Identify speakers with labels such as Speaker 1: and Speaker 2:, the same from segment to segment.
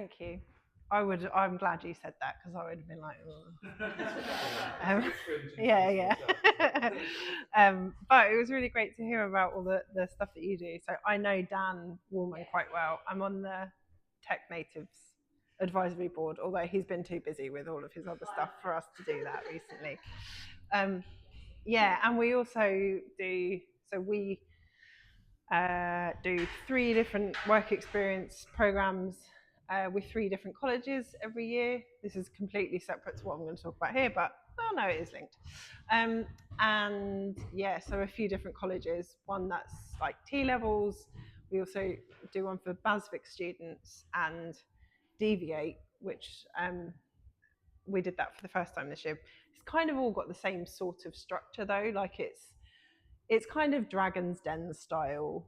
Speaker 1: Thank you. I'm glad you said that because I would have been like, yeah, yeah. But it was really great to hear about all the stuff that you do. So I know Dan Woolman quite well. I'm on the Tech Natives advisory board, although he's been too busy with all of his other stuff for us to do that recently. Yeah, and we also do, so we do 3 different work experience programs with 3 different colleges every year. This is completely separate to what I'm going to talk about here, but oh no, it is linked. And yeah, so a few different colleges, one that's like T-levels. We also do one for BASVIC students and Deviate, which we did that for the first time this year. It's kind of all got the same sort of structure though, like it's kind of Dragon's Den style,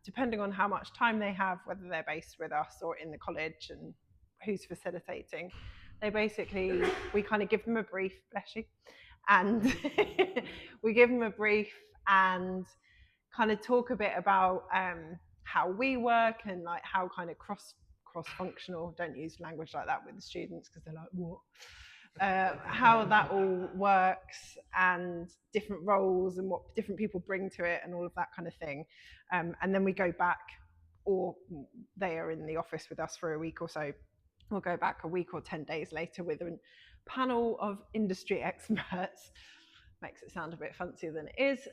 Speaker 1: depending on how much time they have, whether they're based with us or in the college and who's facilitating. We kind of give them a brief, bless you, and we give them a brief and kind of talk a bit about how we work and like how kind of cross-functional, don't use language like that with the students because they're like, what? How that all works and different roles and what different people bring to it and all of that kind of thing. And then we go back, or they are in the office with us for a week or so. We'll go back a week or 10 days later with a panel of industry experts. Makes it sound a bit fancier than it is,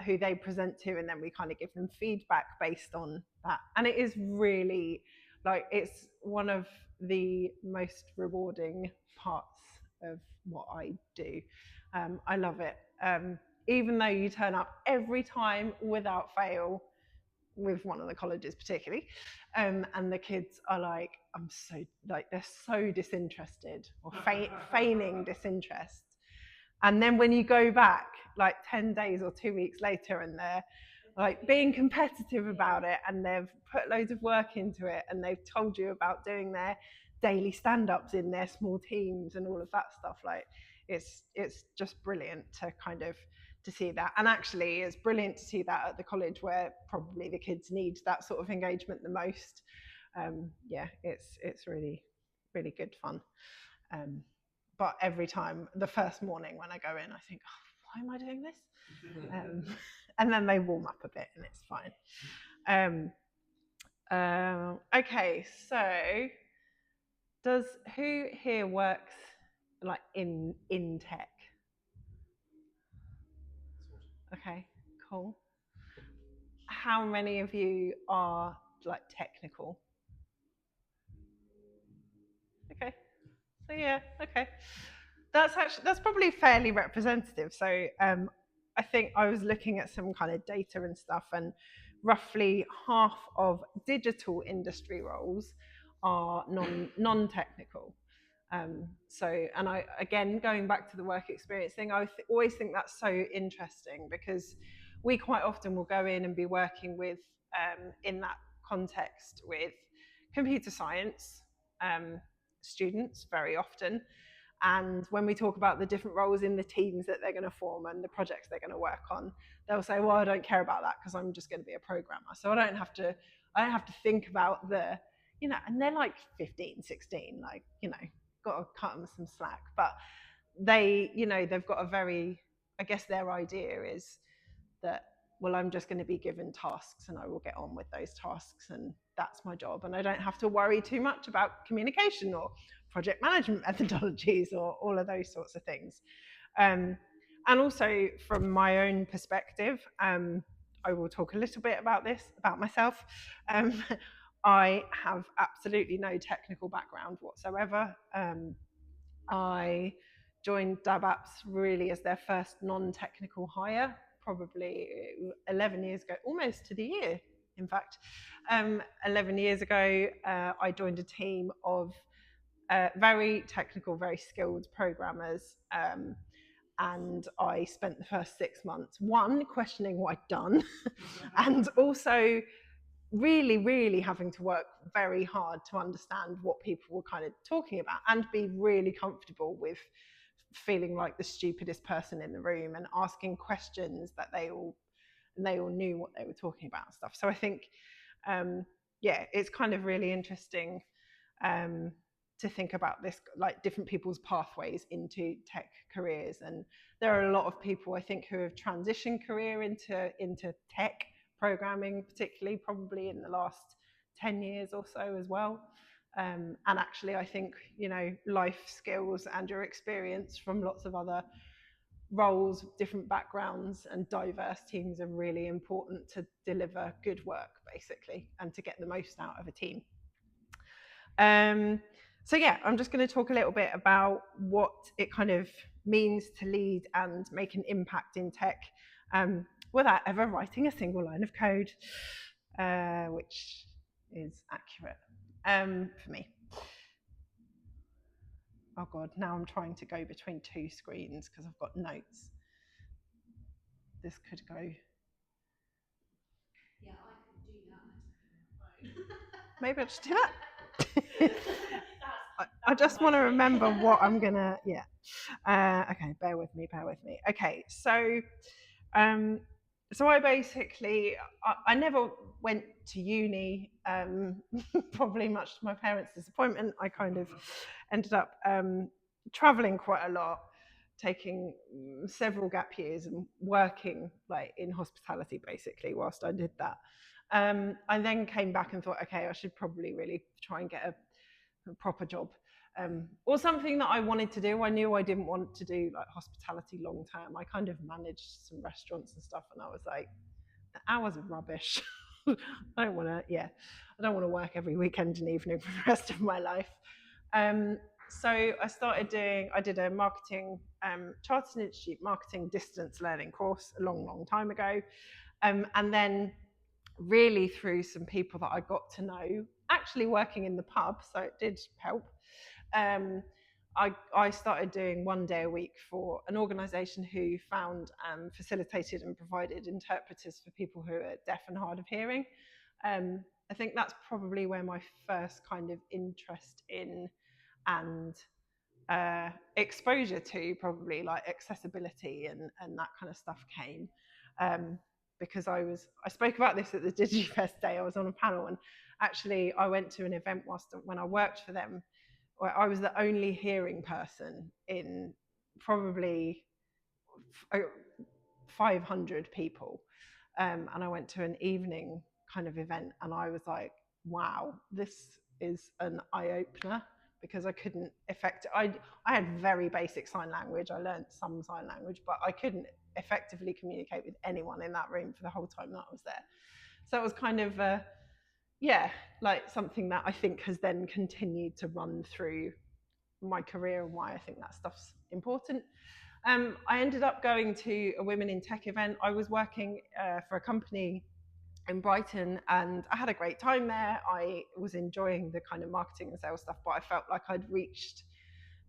Speaker 1: who they present to, and then we kind of give them feedback based on that. And it is really, like, it's one of the most rewarding parts of what I do. I love it. Even though you turn up every time without fail, with one of the colleges particularly, and the kids are like, they're so disinterested or feigning disinterest. And then when you go back like 10 days or 2 weeks later and they're like being competitive about it and they've put loads of work into it and they've told you about doing their daily stand-ups in their small teams and all of that stuff, like it's just brilliant to kind of to see that. And actually it's brilliant to see that at the college where probably the kids need that sort of engagement the most. Yeah, it's really good fun. But every time, the first morning when I go in, I think, oh, why am I doing this? And then they warm up a bit and it's fine. Okay, so who here works like in tech? Okay, cool. How many of you are like technical? Okay, so yeah, okay. That's probably fairly representative. So I think I was looking at some kind of data and stuff, and roughly half of digital industry roles are non-technical. So, and I, again, going back to the work experience thing, I always think that's so interesting because we quite often will go in and be working with, in that context, with computer science students very often. And when we talk about the different roles in the teams that they're going to form and the projects they're going to work on, they'll say, well, I don't care about that because I'm just going to be a programmer. So I don't have to think about the, you know, and they're like 15, 16, like, you know, got to cut them some slack. But they, you know, they've got a very, I guess their idea is that, well, I'm just going to be given tasks and I will get on with those tasks and that's my job. And I don't have to worry too much about communication or project management methodologies or all of those sorts of things. And also from my own perspective, I will talk a little bit about this, about myself. I have absolutely no technical background whatsoever. I joined Dabapps really as their first non-technical hire, probably 11 years ago, almost to the year, in fact. 11 years ago, I joined a team of very technical, very skilled programmers. And I spent the first 6 months, one, questioning what I'd done, and also really having to work very hard to understand what people were kind of talking about and be really comfortable with feeling like the stupidest person in the room and asking questions that they all knew what they were talking about and stuff. So I think, yeah, it's kind of really interesting to think about this, like different people's pathways into tech careers. And there are a lot of people, I think, who have transitioned career into tech programming, particularly probably in the last 10 years or so as well. And actually, I think, life skills and your experience from lots of other roles, different backgrounds, and diverse teams are really important to deliver good work, basically, and to get the most out of a team. So yeah, I'm just going to talk a little bit about what it kind of means to lead and make an impact in tech without ever writing a single line of code, which is accurate for me. Oh God, now I'm trying to go between two screens because I've got notes. This could go.
Speaker 2: Yeah, I could do that. I just phone.
Speaker 1: Maybe I'll just do that. I just want to remember what I'm gonna. Yeah. Okay, bear with me. Okay, so I basically I never went to uni. Probably much to my parents' disappointment. I kind of ended up traveling quite a lot, taking several gap years and working like in hospitality basically whilst I did that. I then came back and thought, okay, I should probably really try and get a proper job, or something that I wanted to do. I knew I didn't want to do like hospitality long term. I kind of managed some restaurants and stuff, and I was like, the hours are rubbish. I don't want to work every weekend and evening for the rest of my life. So I did a marketing, Chartered Institute marketing distance learning course a long time ago. And then really through some people that I got to know, actually working in the pub, so it did help. I started doing 1 day a week for an organisation who found, facilitated and provided interpreters for people who are deaf and hard of hearing. I think that's probably where my first kind of interest in and exposure to probably like accessibility and that kind of stuff came. Because I spoke about this at the DigiFest day. I was on a panel, and actually I went to an event when I worked for them, where I was the only hearing person in probably 500 people. And I went to an evening kind of event, and I was like, wow, this is an eye-opener, because I couldn't I had very basic sign language. I learned some sign language, but I couldn't effectively communicate with anyone in that room for the whole time that I was there. So it was kind of like something that I think has then continued to run through my career, and why I think that stuff's important. I ended up going to a Women in Tech event. I was working for a company in Brighton, and I had a great time there. I was enjoying the kind of marketing and sales stuff, but I felt like I'd reached,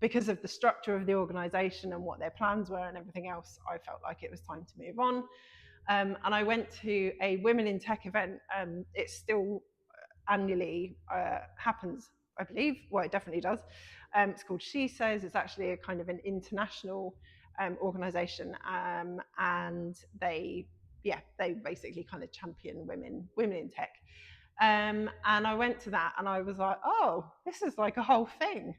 Speaker 1: because of the structure of the organisation and what their plans were and everything else, I felt like it was time to move on. And I went to a Women in Tech event. It still annually happens, I believe. Well, it definitely does. It's called She Says. It's actually a kind of an international organisation, and they basically kind of champion women in tech. And I went to that, and I was like, oh, this is like a whole thing.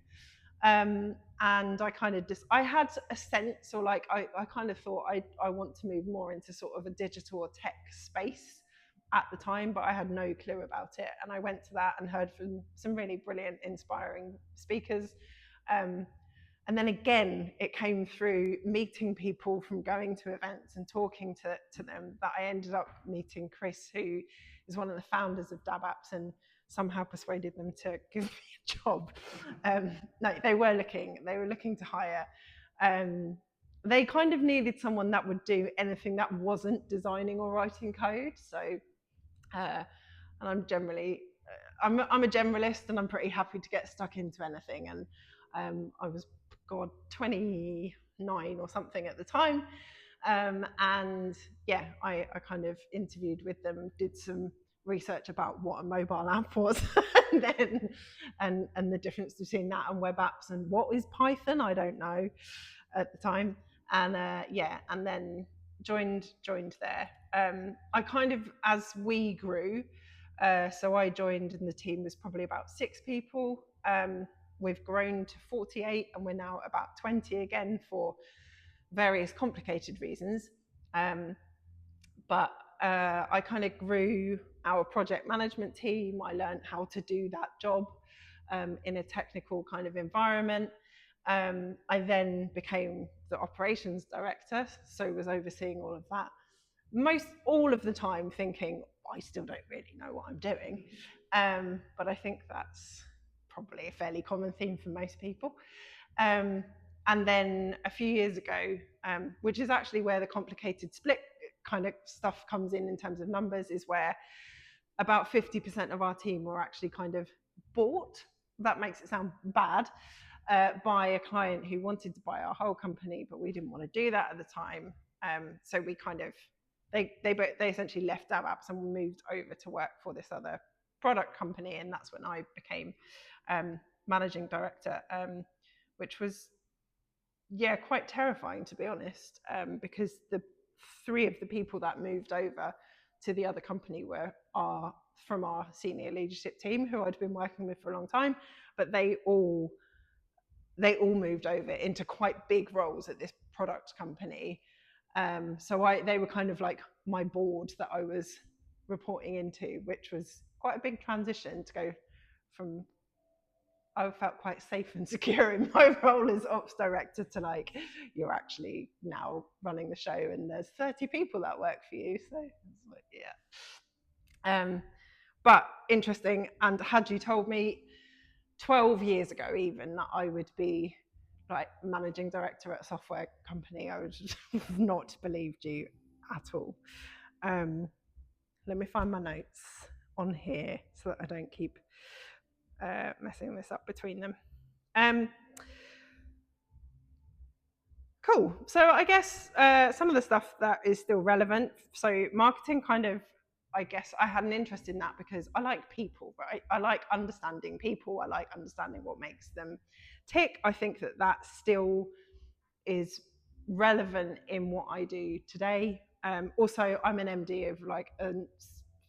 Speaker 1: And I kind of I had a sense, or like I kind of thought I want to move more into sort of a digital or tech space at the time, but I had no clue about it. And I went to that and heard from some really brilliant, inspiring speakers. And then again, it came through meeting people from going to events and talking to them, that I ended up meeting Chris, who is one of the founders of Dabapps, and somehow persuaded them to give me a job. No, they were looking to hire. They kind of needed someone that would do anything that wasn't designing or writing code. So, and I'm generally, I'm a generalist, and I'm pretty happy to get stuck into anything. And I was 29 or something at the time. And yeah, I kind of interviewed with them, did some research about what a mobile app was, and then and the difference between that and web apps, and what is Python, I don't know at the time. And and then joined there. I kind of, as we grew, So I joined and the team was probably about 6 people. We've grown to 48 and we're now about 20 again for various complicated reasons. But I kind of grew our project management team. I learned how to do that job in a technical kind of environment. I then became the operations director, so was overseeing all of that. All of the time thinking, I still don't really know what I'm doing. But I think that's probably a fairly common theme for most people. And then a few years ago, which is actually where the complicated split kind of stuff comes in terms of numbers, is where about 50% of our team were actually kind of bought. That makes it sound bad. By a client who wanted to buy our whole company, but we didn't want to do that at the time. So we kind of, they essentially left Dabapps and moved over to work for this other product company, and that's when I became managing director, which was quite terrifying, to be honest, because the 3 of the people that moved over to the other company are from our senior leadership team, who I'd been working with for a long time, but they all moved over into quite big roles at this product company. So they were kind of like my board that I was reporting into, which was quite a big transition to go from, I felt quite safe and secure in my role as ops director to like, you're actually now running the show and there's 30 people that work for you. So it's like, yeah. But interesting. And had you told me 12 years ago even that I would be like managing director at a software company, I would have not believed you at all. Let me find my notes on here so that I don't keep messing this up between them. Cool. So I guess some of the stuff that is still relevant. So marketing kind of, I guess I had an interest in that because I like people, right? I like understanding people. I like understanding what makes them tick. I think that still is relevant in what I do today. Also, I'm an MD of like a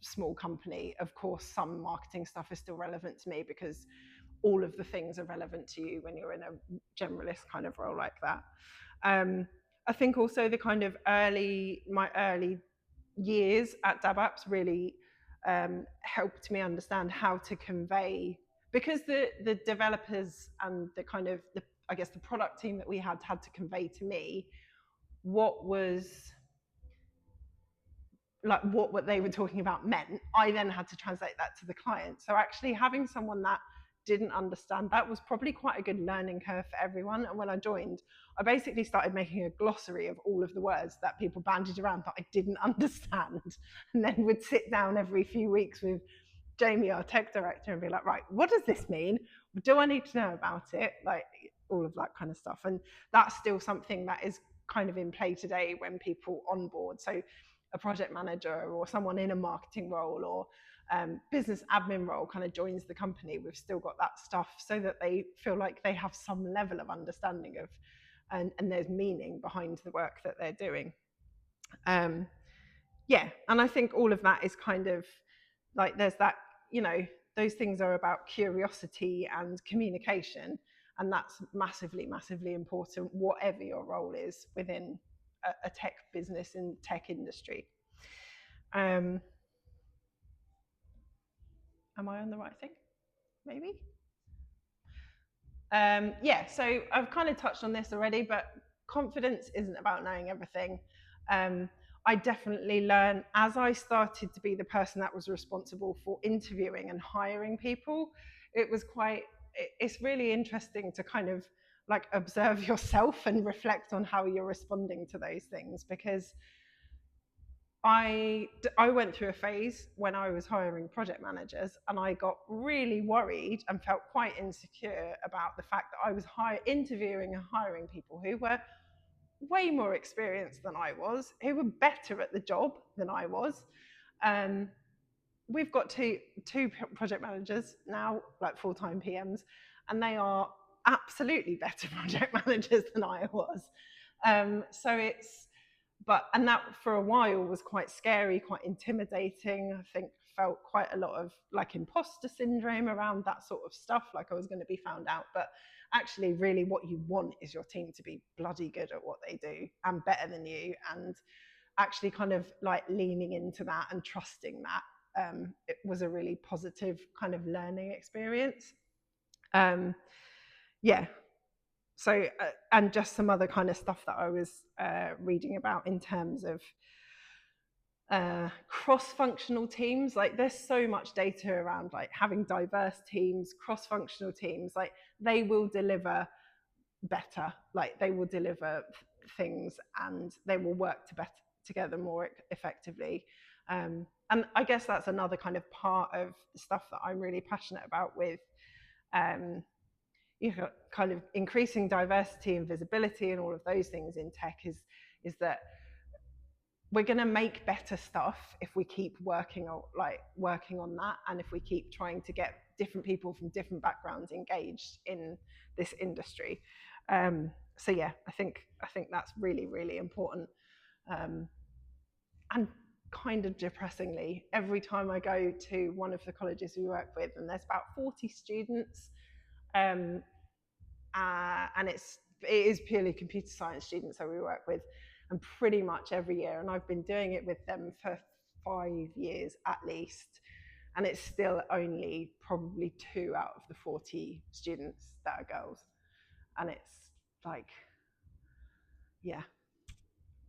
Speaker 1: small company. Of course, some marketing stuff is still relevant to me because all of the things are relevant to you when you're in a generalist kind of role like that. I think also the kind of my early years at Dabapps really helped me understand how to convey, because the developers and the kind of I guess the product team that we had to convey to me what they were talking about meant. I then had to translate that to the client. So actually having someone that didn't understand that was probably quite a good learning curve for everyone. And when I joined, I basically started making a glossary of all of the words that people bandied around that I didn't understand, and then would sit down every few weeks with Jamie, our tech director, and be like, right, what does this mean? Do I need to know about it? Like all of that kind of stuff. And that's still something that is kind of in play today when people onboard. So a project manager or someone in a marketing role or business admin role kind of joins the company, we've still got that stuff so that they feel like they have some level of understanding of and there's meaning behind the work that they're doing. And I think all of that is kind of like, there's that, those things are about curiosity and communication, and that's massively, massively important, whatever your role is within a tech business and tech industry. Am I on the right thing? Maybe? So I've kind of touched on this already, but confidence isn't about knowing everything. I definitely learned as I started to be the person that was responsible for interviewing and hiring people. It's really interesting to kind of like observe yourself and reflect on how you're responding to those things, because I went through a phase when I was hiring project managers, and I got really worried and felt quite insecure about the fact that I was interviewing and hiring people who were way more experienced than I was, who were better at the job than I was. We've got two project managers now, like full-time PMs, and they are absolutely better project managers than I was. And that for a while was quite scary, quite intimidating. I think felt quite a lot of like imposter syndrome around that sort of stuff, like I was going to be found out. But actually, really, what you want is your team to be bloody good at what they do and better than you, and actually kind of like leaning into that and trusting that. It was a really positive kind of learning experience. Yeah. So, and just some other kind of stuff that I was reading about in terms of cross-functional teams. Like there's so much data around like having diverse teams, cross-functional teams, like they will deliver better, like they will deliver things and they will work together more effectively. And I guess that's another kind of part of the stuff that I'm really passionate about with you know, kind of increasing diversity and visibility and all of those things in tech is that we're going to make better stuff if we keep working on that, and if we keep trying to get different people from different backgrounds engaged in this industry. So yeah, I think that's really, really important. And kind of depressingly, every time I go to one of the colleges we work with, and there's about 40 students, and it is purely computer science students that we work with, and pretty much every year, and I've been doing it with them for 5 years at least, and it's still only probably 2 out of the 40 students that are girls. And it's like, yeah,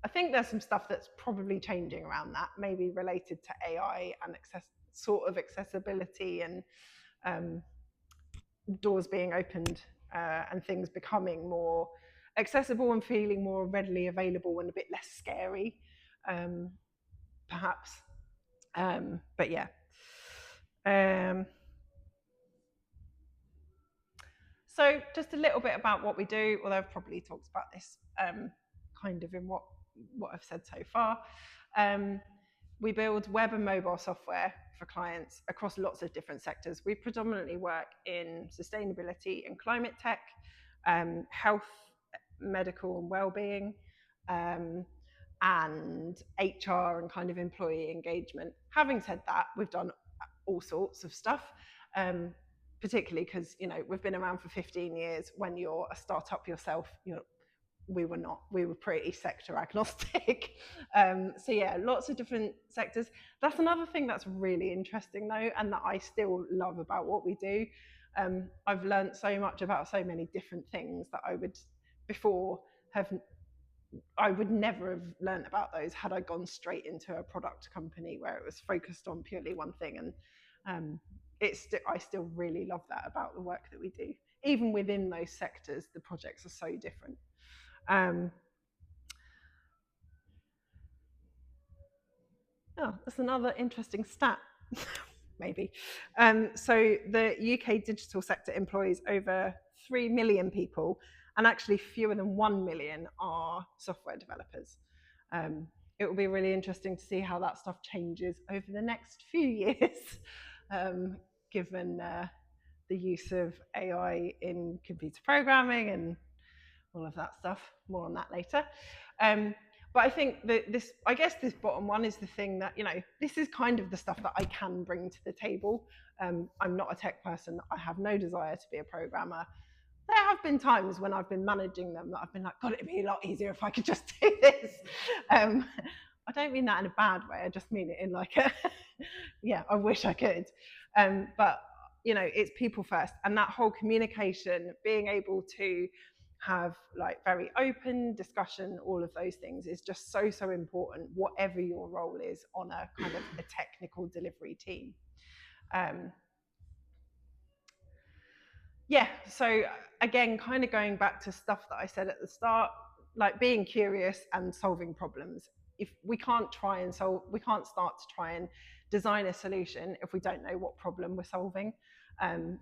Speaker 1: I think there's some stuff that's probably changing around that, maybe related to AI and sort of accessibility and doors being opened and things becoming more accessible and feeling more readily available and a bit less scary, perhaps. But yeah. So just a little bit about what we do, although I've probably talked about this kind of in what I've said so far. We build web and mobile software for clients across lots of different sectors. We predominantly work in sustainability and climate tech, health, medical and well-being, and HR and kind of employee engagement. Having said that, we've done all sorts of stuff, particularly because, you know, we've been around for 15 years. When you're a startup yourself, we were not. We were pretty sector agnostic. So yeah, lots of different sectors. That's another thing that's really interesting though, and that I still love about what we do. I've learned so much about so many different things that I would never have learned about those had I gone straight into a product company where it was focused on purely one thing. And I still really love that about the work that we do. Even within those sectors, the projects are so different. That's another interesting stat, maybe. So the UK digital sector employs over 3 million people, and actually fewer than 1 million are software developers. It will be really interesting to see how that stuff changes over the next few years, given the use of AI in computer programming and all of that stuff. More on that later. But I think that this bottom one is the thing that, this is kind of the stuff that I can bring to the table. I'm not a tech person. I have no desire to be a programmer. There have been times when I've been managing them that I've been like, God, it'd be a lot easier if I could just do this. I don't mean that in a bad way. I just mean it in like yeah, I wish I could. But, it's people first. And that whole communication, being able to have like very open discussion, all of those things is just so important, whatever your role is on a kind of a technical delivery team. Yeah, so again, kind of going back to stuff that I said at the start, like being curious and solving problems. If we can't start to try and design a solution if we don't know what problem we're solving.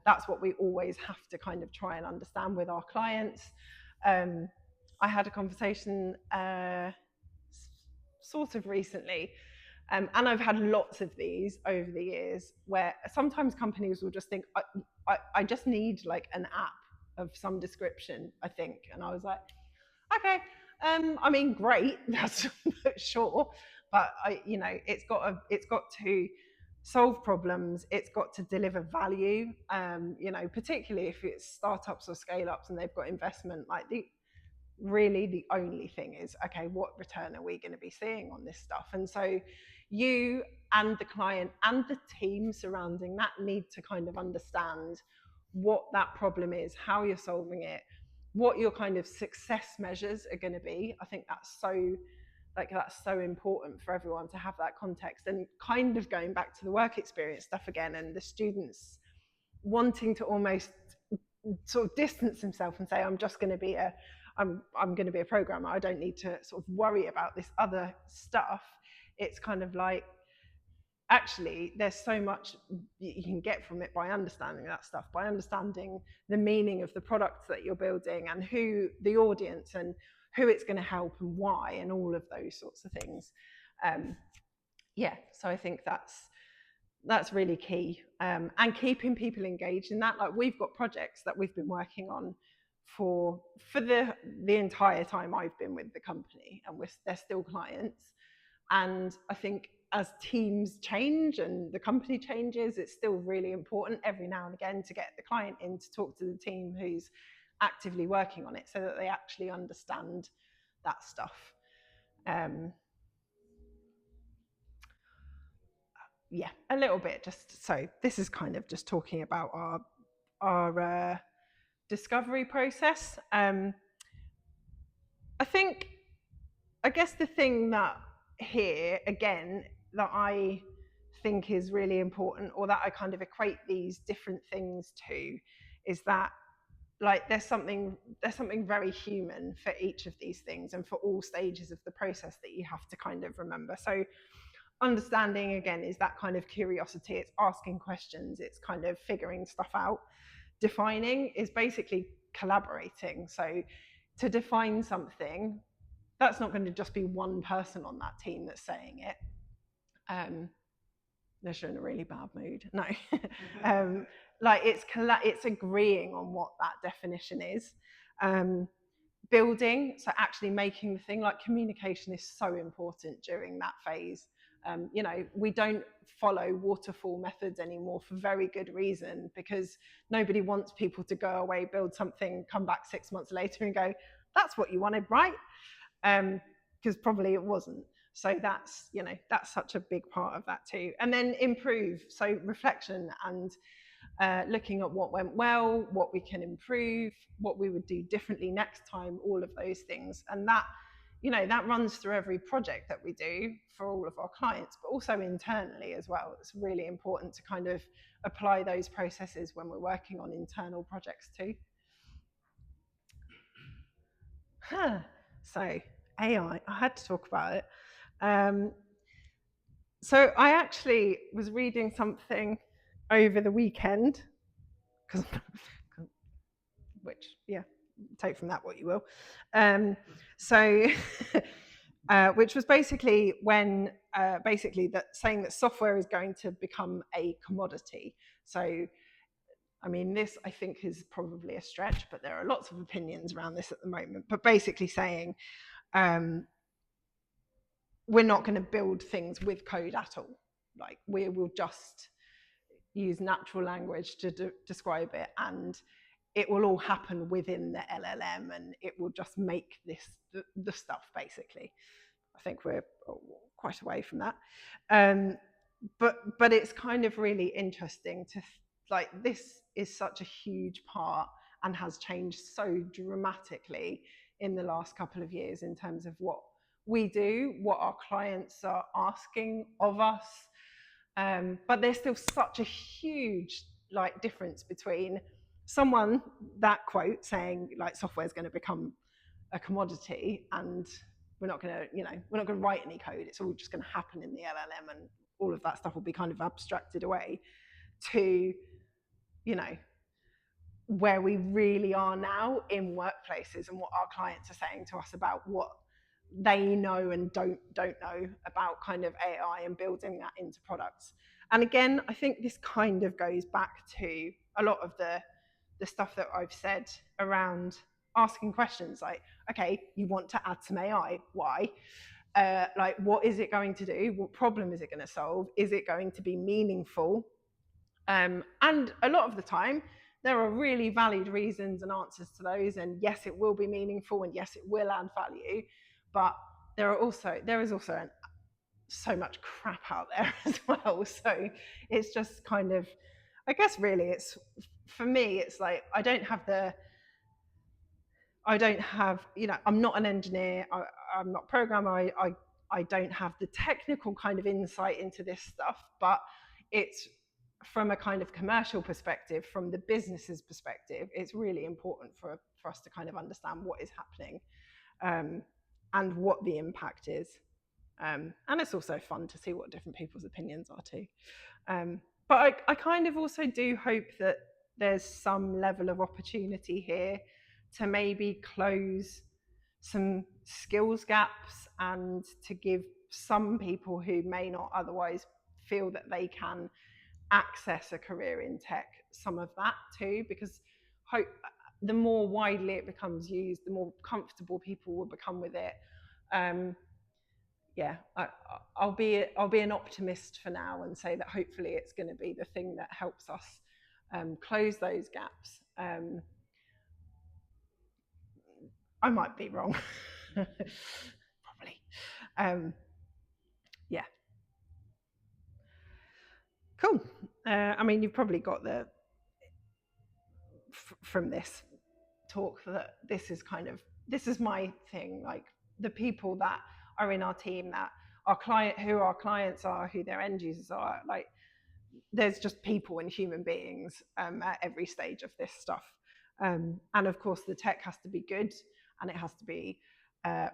Speaker 1: That's what we always have to kind of try and understand with our clients. I had a conversation sort of recently, and I've had lots of these over the years, where sometimes companies will just think, I just need like an app of some description, I think. And I was like, okay, I mean, great, that's sure, but it's got to solve problems, it's got to deliver value. Particularly if it's startups or scale ups and they've got investment, like the only thing is, okay, what return are we going to be seeing on this stuff? And so you and the client and the team surrounding that need to kind of understand what that problem is, how you're solving it, what your kind of success measures are going to be. I think that's so important for everyone to have that context. And kind of going back to the work experience stuff again, and the students wanting to almost sort of distance themselves and say, I'm going to be a programmer. I don't need to sort of worry about this other stuff. It's kind of like, actually, there's so much you can get from it by understanding that stuff, by understanding the meaning of the products that you're building and who the audience and who it's going to help and why, and all of those sorts of things. So I think that's really key, and keeping people engaged in that. Like, we've got projects that we've been working on for the entire time I've been with the company, and they're still clients. And I think as teams change and the company changes, it's still really important every now and again to get the client in to talk to the team who's actively working on it, so that they actually understand that stuff. A little bit. Just so this is kind of just talking about our discovery process. I guess the thing that here again that I think is really important, or that I kind of equate these different things to, is that, like, there's something very human for each of these things and for all stages of the process that you have to kind of remember. So understanding, again, is that kind of curiosity. It's asking questions. It's kind of figuring stuff out. Defining is basically collaborating. So to define something, that's not going to just be one person on that team that's saying it. Unless you're in a really bad mood. No. Like, it's agreeing on what that definition is. Building, so actually making the thing. Like, communication is so important during that phase. We don't follow waterfall methods anymore for very good reason, because nobody wants people to go away, build something, come back 6 months later and go, that's what you wanted, right? Because probably it wasn't. So that's such a big part of that too. And then improve, so reflection and looking at what went well, what we can improve, what we would do differently next time, all of those things. And that runs through every project that we do for all of our clients, but also internally as well. It's really important to kind of apply those processes when we're working on internal projects too. So AI, I had to talk about it. So I actually was reading something over the weekend, which, take from that what you will. Which was basically when saying that software is going to become a commodity. So, I mean, this I think is probably a stretch, but there are lots of opinions around this at the moment. But basically saying, we're not going to build things with code at all. Like, we will just use natural language to describe it, and it will all happen within the LLM, and it will just make the stuff, basically. I think we're quite away from that. But it's kind of really interesting to, like, this is such a huge part and has changed so dramatically in the last couple of years in terms of what we do, what our clients are asking of us. But there's still such a huge, like, difference between someone, that quote saying, like, software is going to become a commodity and we're not going to write any code. It's all just going to happen in the LLM, and all of that stuff will be kind of abstracted away, to, where we really are now in workplaces, and what our clients are saying to us about what they know and don't know about kind of AI and building that into products. And again, I think this kind of goes back to a lot of the stuff that I've said around asking questions like, okay, you want to add some AI, why? like, what is it going to do? What problem is it going to solve? Is it going to be meaningful? And a lot of the time, there are really valid reasons and answers to those. And yes, it will be meaningful, and yes, it will add value. But there is also so much crap out there as well. So it's just kind of, I guess, really, it's, for me, it's like I don't have, I'm not an engineer. I'm not a programmer. I don't have the technical kind of insight into this stuff, but it's from a kind of commercial perspective, from the business's perspective, it's really important for us to kind of understand what is happening, and what the impact is. And it's also fun to see what different people's opinions are too. But I kind of also do hope that there's some level of opportunity here to maybe close some skills gaps, and to give some people who may not otherwise feel that they can access a career in tech some of that too, because the more widely it becomes used, the more comfortable people will become with it. Yeah, I'll be an optimist for now and say that hopefully it's going to be the thing that helps us close those gaps. I might be wrong, probably. Yeah, cool. I mean, you've probably got from this talk that this is my thing. Like, the people that are in our team, that who our clients are, who their end users are, like, there's just people and human beings at every stage of this stuff. And of course, the tech has to be good, and it has to be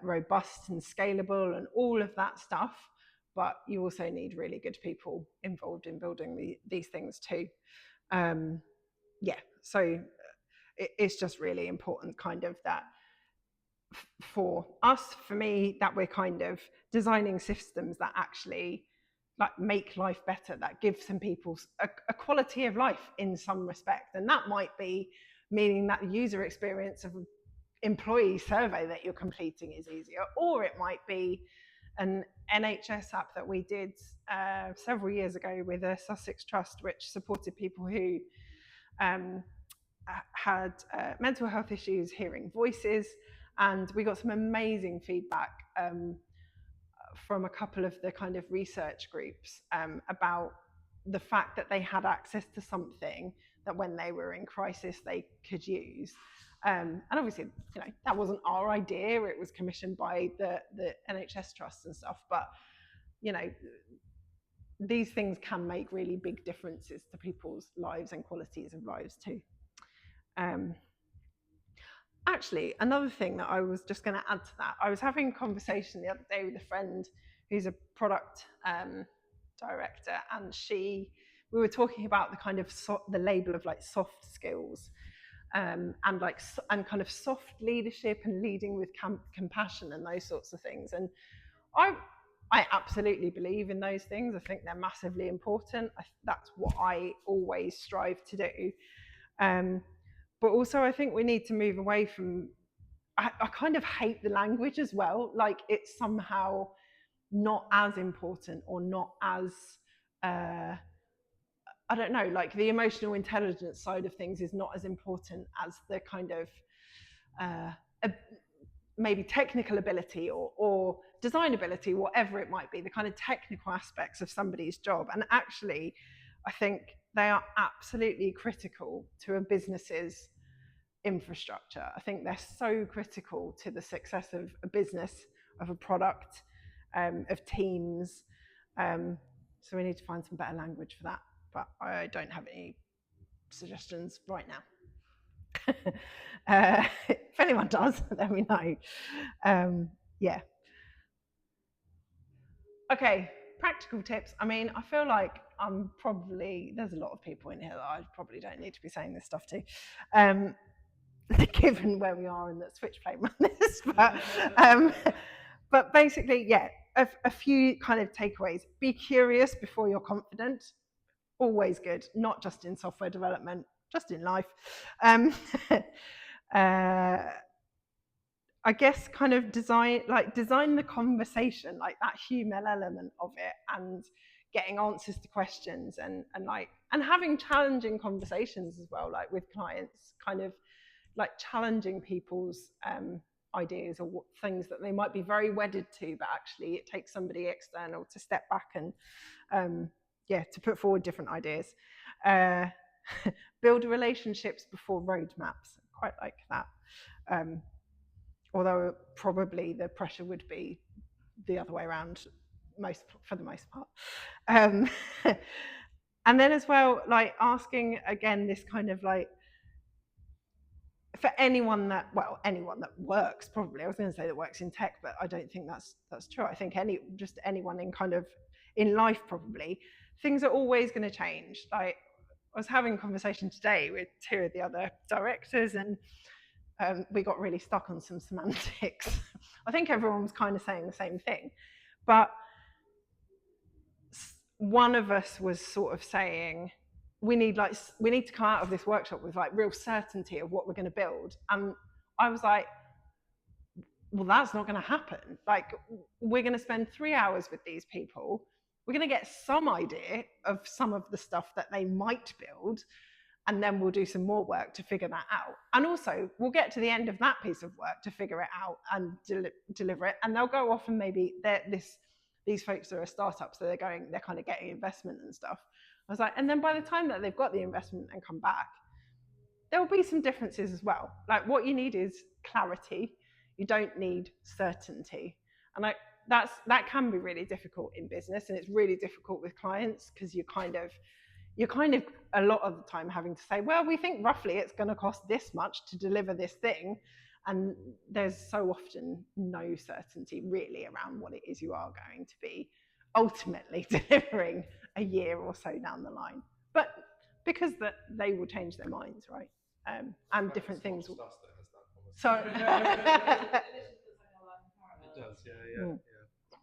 Speaker 1: robust and scalable and all of that stuff. But you also need really good people involved in building these things too. Yeah, so it's just really important, kind of, that for me, that we're kind of designing systems that actually, like, make life better, that give some people a quality of life in some respect. And that might be meaning that the user experience of an employee survey that you're completing is easier, or it might be an NHS app that we did several years ago with a Sussex Trust, which supported people who had mental health issues hearing voices. And we got some amazing feedback from a couple of the kind of research groups about the fact that they had access to something that when they were in crisis they could use. And obviously, that wasn't our idea. It was commissioned by the NHS trusts and stuff. But, these things can make really big differences to people's lives and qualities of lives too. Actually, another thing that I was just going to add to that, I was having a conversation the other day with a friend who's a product director, and we were talking about the kind of the label of, like, soft skills, and kind of soft leadership and leading with compassion and those sorts of things. And I absolutely believe in those things. I think they're massively important. That's what I always strive to do. But also, I think we need to move away from, I kind of hate the language as well. Like, it's somehow not as important, or not as, I don't know, like, the emotional intelligence side of things is not as important as the kind of maybe technical ability or design ability, whatever it might be, the kind of technical aspects of somebody's job. And actually, I think they are absolutely critical to a business's infrastructure. I think they're so critical to the success of a business, of a product, of teams. So we need to find some better language for that. But I don't have any suggestions right now. If anyone does, let me know. Yeah. Okay, practical tips. I mean, I feel like there's a lot of people in here that I probably don't need to be saying this stuff to, given where we are in the Switchblade madness. But basically, yeah, a few kind of takeaways. Be curious before you're confident. Always good, not just in software development, just in life. I guess kind of design the conversation, like that human element of it, and getting answers to questions, and having challenging conversations as well, like with clients, kind of like challenging people's ideas or things that they might be very wedded to, but actually it takes somebody external to step back and to put forward different ideas. Build relationships before roadmaps. Quite like that. Although probably the pressure would be the other way around for the most part. And then as well, like asking again this kind of like, for anyone that works, probably I was going to say that works in tech, but I don't think that's true. I think anyone in kind of in life, probably things are always going to change. Like I was having a conversation today with two of the other directors, and we got really stuck on some semantics. I think everyone was kind of saying the same thing, but one of us was sort of saying, we need to come out of this workshop with like real certainty of what we're going to build. And I was like, well, that's not going to happen. Like, we're going to spend 3 hours with these people. We're going to get some idea of some of the stuff that they might build, and then we'll do some more work to figure that out. And also, we'll get to the end of that piece of work to figure it out and deliver it. And they'll go off, and maybe these folks are a startup, so they're kind of getting investment and stuff. I was like, and then by the time that they've got the investment and come back, there will be some differences as well. Like, what you need is clarity. You don't need certainty. And that can be really difficult in business, and it's really difficult with clients, because you're kind of a lot of the time having to say, well, we think roughly it's going to cost this much to deliver this thing, and there's so often no certainty really around what it is you are going to be ultimately delivering a year or so down the line. But because they will change their minds, right? And different things will... So
Speaker 3: It does, yeah.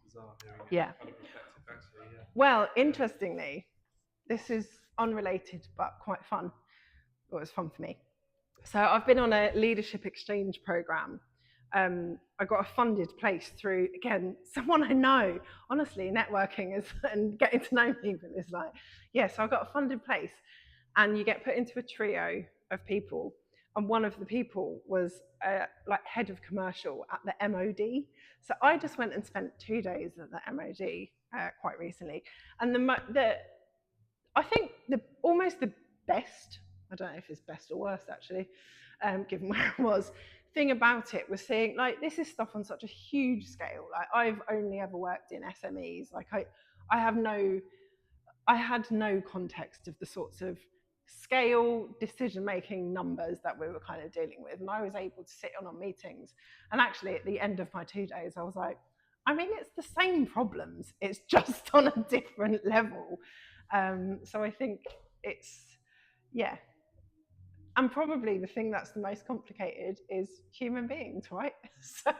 Speaker 3: Bizarre hearing it.
Speaker 1: Yeah.
Speaker 3: Kind of reflective, actually, yeah.
Speaker 1: Well, interestingly, this is unrelated but quite fun. Well, it was fun for me. So I've been on a leadership exchange program. I got a funded place through, again, someone I know. Honestly, networking and getting to know people is like, so I got a funded place, and you get put into a trio of people. And one of the people was like head of commercial at the MOD. So I just went and spent 2 days at the MOD quite recently. And I think almost the best, I don't know if it's best or worst actually, given where I was, thing about it was seeing, like, this is stuff on such a huge scale. Like, I've only ever worked in SMEs. Like, I had no context of the sorts of scale decision-making numbers that we were kind of dealing with. And I was able to sit on meetings. And actually, at the end of my 2 days, I was like, I mean, it's the same problems. It's just on a different level. So I think it's, and probably the thing that's the most complicated is human beings, right? So,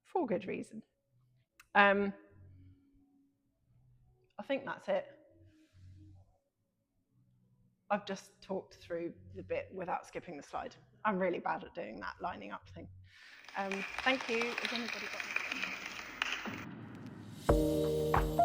Speaker 1: for good reason. I think that's it. I've just talked through the bit without skipping the slide. I'm really bad at doing that lining up thing. Thank you. Has anybody got anything?